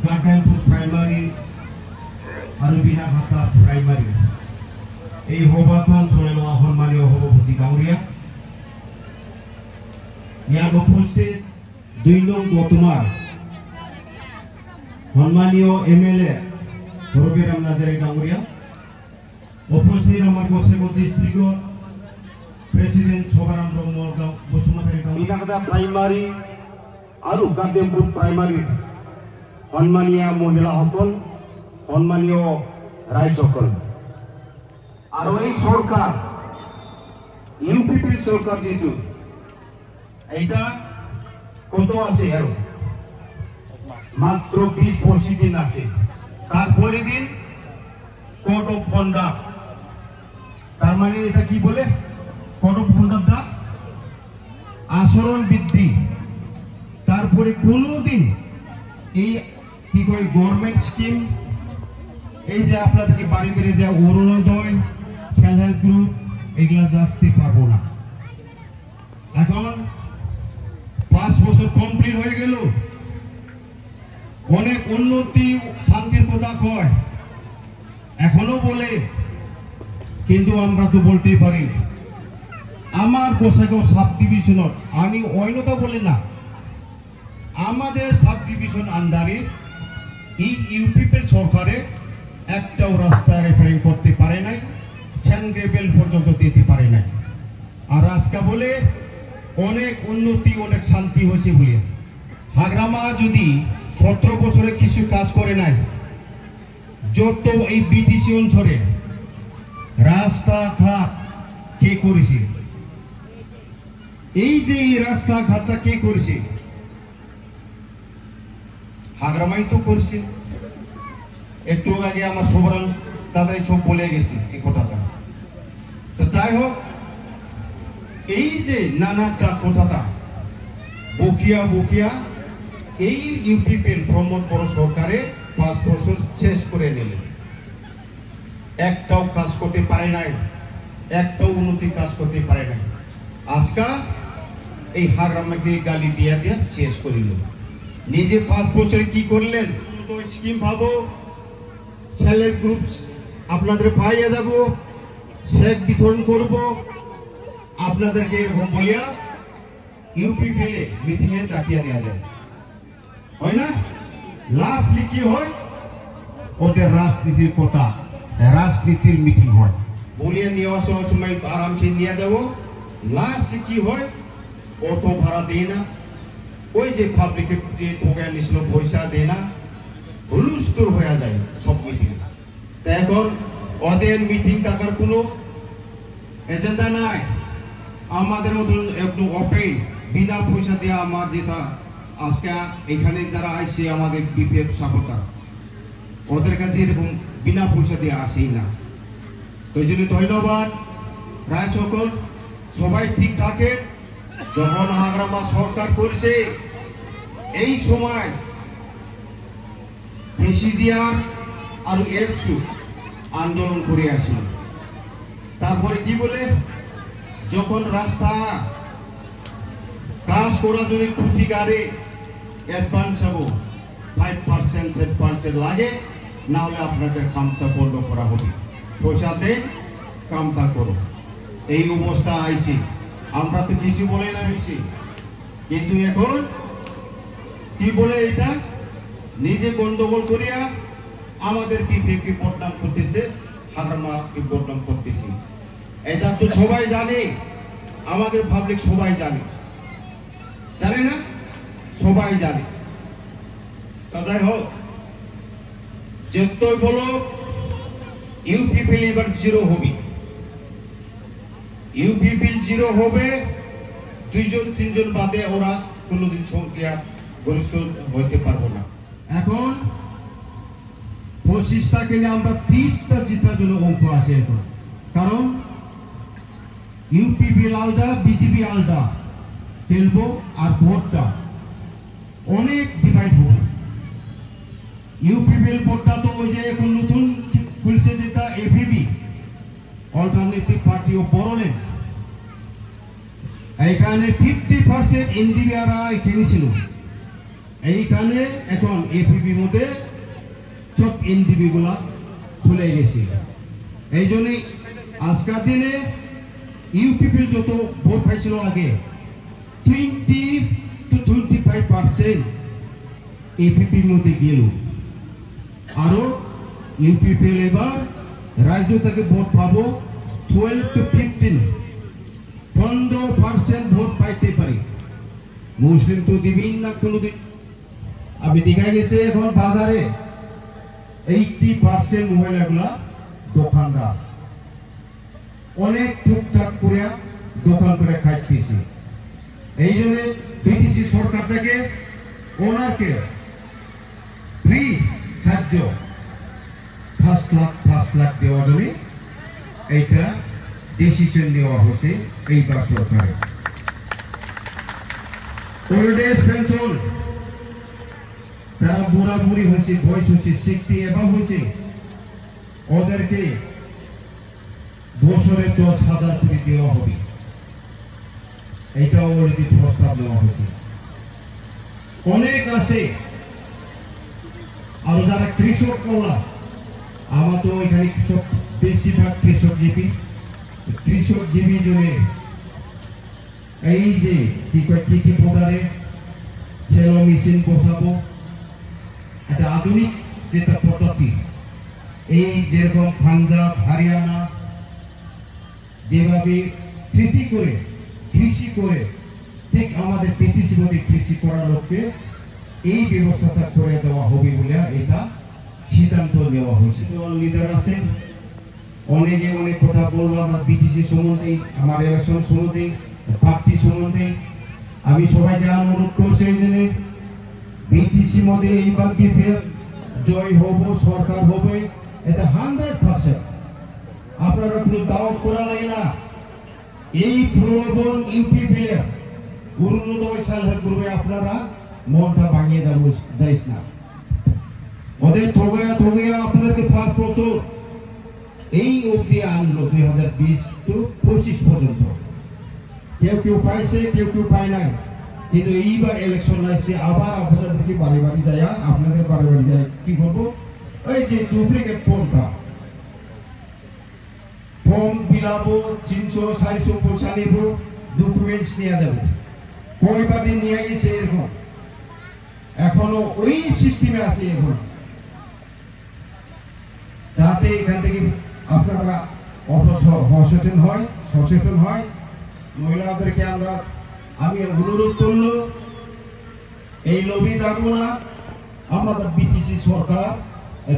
গাটাইপুর primary আর বিনাঘাটা primary এই সভাটো অঞ্চলে লোৱা সন্মানীয় সভাপতি গাঁৱৰীয়া ইয়াত উপস্থিত 2 নং গতমাৰ সন্মানীয় এমএলএ রবিরাম নাজারি গাঁৱৰীয়া উপস্থিত আমার গোসাইগাঁও ডিস্ট্রিক্টর প্রেসিডেন্ট শোভারাম ব্রহ্ম বসুমতারি বিনাঘাটা প্রাইমারি আর গাটাইপুর প্রাইমারি সম্মানীয় মহিলাসকল সম্মানীয় রাইজসকল আর এই সরকার ইউপিপি সরকার যেহেতু এইটা কত আছে আর মাত্র 20-25 দিন আছে তারপরে দিন কোড অফ কন্ডাক্ট তার মানে এটা কি বলে কোড অফ কন্ডাক্টটা আচরণ বৃদ্ধি তারপরে কোনোদিন এই কি কয় গভর্নমেন্ট স্কিম এই যে আপনাদেরকে বাড়ি বেড়ে যে অরুণোদয় সেলফ হেল্প গ্রুপ এগুলা আসতে পারবো না এখন 5 বছর কমপ্লিট হয়ে গেল অনেক উন্নতি শান্তির কথা কয় এখনো বলে কিন্তু আমরা তো বলতেই পারি আমার গোসাইগাঁও সাব ডিভিশনের আমি অন্যতা বলি না আমাদের সাব ডিভিশন আন্ডারে এই ইউপিপি সরকারে একটাও রাস্তা রিপেয়ারিং করতে পারে নাই সেন্ট্রাল পর্যন্ত দিতে পারে নাই আর আজকে বলে অনেক উন্নতি অনেক শান্তি হয়েছে বলে হাগ্রামা যদি 17 বছরে কিছু কাজ করে নাই যত এই বিটিসি অঞ্চলে রাস্তাঘাট কে করেছে এই যে এই রাস্তাঘাটটা কে করেছে হাগ্রামাই তো করছে একটু আগে আমার সোবরান দাদাই সব বলে গেছে এই কথাটা তো যাই হোক এই যে নানাটা কথাটা বকিয়া বকিয়া এই ইউপিপির ভ্রমণ বড় সরকারে 5 বছর শেষ করে নিলেন একটাও কাজ করতে পারে নাই একটাও উন্নতি কাজ করতে পারে নাই আজকা এই হাগ্রামাকে গালি দিয়া দিয়া শেষ করিল নিজে 5 বছরে কি করলেন তো স্কিম ভাবো সেলফ গ্রুপ আপনাদের পাইয়া যাব চেক বিতরণ করব আপনাদেরকে বলিয়া ইউপিপি মিটিং এ ডাকিয়া নেওয়া যায় হয় না লাস্টলি কি হয় ওদের রাজনীতির কথা রাজনীতির মিটিং হয় বলিয়া নেওয়া সময় আরামসে নিয়ে যাব লাস্ট কি হয় অটো ভাড়া দেয় না ওই যে পাবলিকের যে ঠোকা নিছিল পয়সা দেয় না হুলস্থুল হয়ে যায় সব মিটিং এখন ওদের মিটিং থাকার কোনো এজেন্ডা নাই আমাদের মতন একটু ওপেন বিনা পয়সা দেওয়া আমার যেটা আজকে এখানে যারা আসছে আমাদের বিপিএফ সাপোর্টার ওদের কাছে এরকম বিনা পয়সা দিয়ে আসেই না তো এই জন্য ধন্যবাদ রায় সকল সবাই ঠিক থাকে যখন হাগ্রামা সরকার করেছে এই সময় প্রেসিডিয়াম আর এফসু আন্দোলন করে আসলো তারপরে কি বলে যখন রাস্তা কাজ করার জন্য কুঠিগারে অ্যাডভান্স হবো 5% 10% লাগে না হলে আপনাদের কামটা বন্ধ করা হবে পয়সা দেন কামটা করো এই অবস্থা আইছে আমরা তো কিছু বলে না হয়েছি কিন্তু এখন কি বলে এটা নিজে গন্ডগোল করিয়া আমাদের বিপিএফকে বদনাম করতেছে হাগ্রামাকে বদনাম করতেছে এটা তো সবাই জানে আমাদের পাবলিক সবাই জানে জানে না সবাই জানে যাই হোক যেতই বলো ইউপিপি এবার 0 হবে ইউপিপি 0 হবে 2 জন 3 জন বাদে ওরা কোনোদিন সংখ্যা গরিষ্ঠ হইতে পারবো না এখন 25টা কেনে আমরা 30টা জিতার জন্য অঙ্ক আছে এখন কারণ ইউপিপি আলাদা বিজেপি আলাদা খেলবো আর ভোটটা অনেক ডিভাইড হবে ইউপিপি ভোটটা তো ওই যে এখন নতুন খুলছে যেটা APB alternative party of Bodoland এখানে 50% এনডিবিআরআই কিনেছিল এইখানে এখন এপিপি মধ্যে সব এনডিপি গুলা চলে গেছে। এই জন্যই আজকের দিনে ইউপিপির যত ভোট পাইছিল আগে 20 to 25% এপিপির মধ্যে গেল। আরো ইউপিপি এবার রাজ্য থেকে ভোট পাবো 12 to 15% ভোট পাইতে পারি। মুসলিম তো দিবেন না কোনোদিন। আমি দেখা গেছে এখন বাজারে 80% মহিলাগুলা দোকানদার, অনেক টুকটাক করে দোকান করে খাইতেছে। এই জন্য বিটিসি সরকার থেকে ওনারকে ফ্রি সাহায্য 5 লাখ দেওয়ার জন্য এইটা ডিসিশন নেওয়া হয়েছে এইবার সরকারে। ওল্ড এজ পেনশন যারা বুড়া বুড়ি হয়েছে, বয়স হয়েছে 60 এভাব হয়েছে, ওদেরকে বছরে 10,000 করে দেওয়া হবে। এইটাও অলরেডি প্রস্তাব নেওয়া হয়েছে। অনেক আছে। আর যারা কৃষক বলা, আমার তো এখানে কৃষক বেশিরভাগ কৃষকজীবী জন্য এই যে কি প্রকারে সেলো মেশিন বসাবো, একটা আধুনিক যেটা পদ্ধতি, এই যেরকম পাঞ্জাব হরিয়ানা যেভাবে কৃষি করে ঠিক আমাদের পিটিসি মধ্যে কৃষি করার লোককে এই ব্যবস্থাটা করে দেওয়া হবে বলে এটা সিদ্ধান্ত নেওয়া হয়েছে। লিডার আছে, অনেকে অনেক কথা বলবো আমার বিটিসি সম্বন্ধে, আমার ইলেকশন সম্বন্ধে, প্রার্থী সম্বন্ধে। আমি সবাইকে অনুরোধ করছি এই জন্য বিটিসি মধ্যে এইবার বিপিএফ জয় হব, সরকার হবে, এটা 100%। আপনারা কোনো ডাউট করা লাগে না। এই প্রলোভন ইউপিপি অরুণোদয় সালের পূর্বে আপনারা মনটা ভাঙিয়ে যাইস না। ওদের থগিয়া আপনাদেরকে 5 বছর এই অবধি আনলো 2020 to 25 পর্যন্ত। কেউ পাইছে, কেউ পায় নাই। কিন্তু এইবার ইলেকশন আসছে, আবার আপনাদেরকে বাড়ি যায়, আপনাদের বাড়ি যায় কি করবো, ওই যে ডুপ্লিকেট ফর্ম বিলাবো, 300-400 পয়সা নিব, ডকুমেন্টস নিয়ে যাবো। কয়বার দিন নিয়ে গেছে এরকম, এখনো ওই সিস্টেমে আছে এখন। যাতে এখান থেকে আপনারা সচেতন হয় মহিলাদেরকে আমি অনুরোধ করলো এই লবি যাবো না। আমাদের বিটিসি সরকার,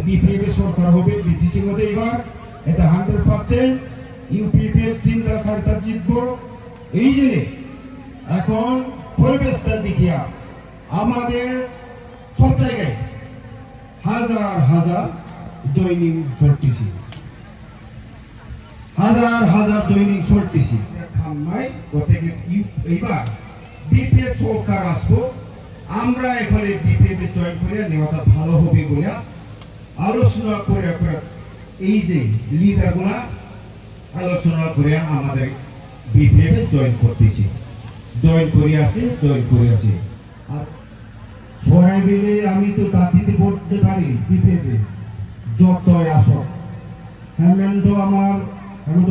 বিপিএফ সরকার হবে বিটিসি মধ্যে এবার, এটা 100%। ইউপিপি 3টা-4টা জিতবো। এই জন্য এখন পরিবেশটা দেখিয়া আমাদের সব জায়গায় হাজার জয়নিং চলতেছি, হাজার জয়নিং চলতেছি। এইবার বিপিএফ সরকার আসবো, আমরা এখানে বিপিএফ জয়েন করে নেওয়াটা ভালো হবে বলে আলোচনা করে এই যে লিডার গুলা আলোচনা করে আমাদের বিপিএফ জয়েন করতেছি, জয়েন করে আছে। আর সবাই মিলে আমি তো দাঁতিতে ভোট দিতে পারি বিপিএফ যতই আসক। হেমন্ত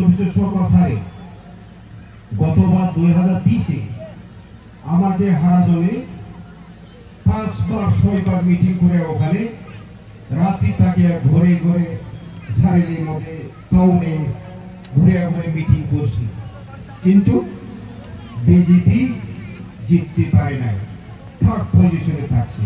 বিশ্ব শর্মা সারে গতবার 2020-এ আমাকে হারাজনে 5-6বার মিটিং করে ওখানে রাত্রি থাকে ঘরে সারেলের মধ্যে টাউনে ঘুরে মিটিং করছি, কিন্তু বিজেপি জিততে পারে নাই, 3rd পজিশনে থাকছে।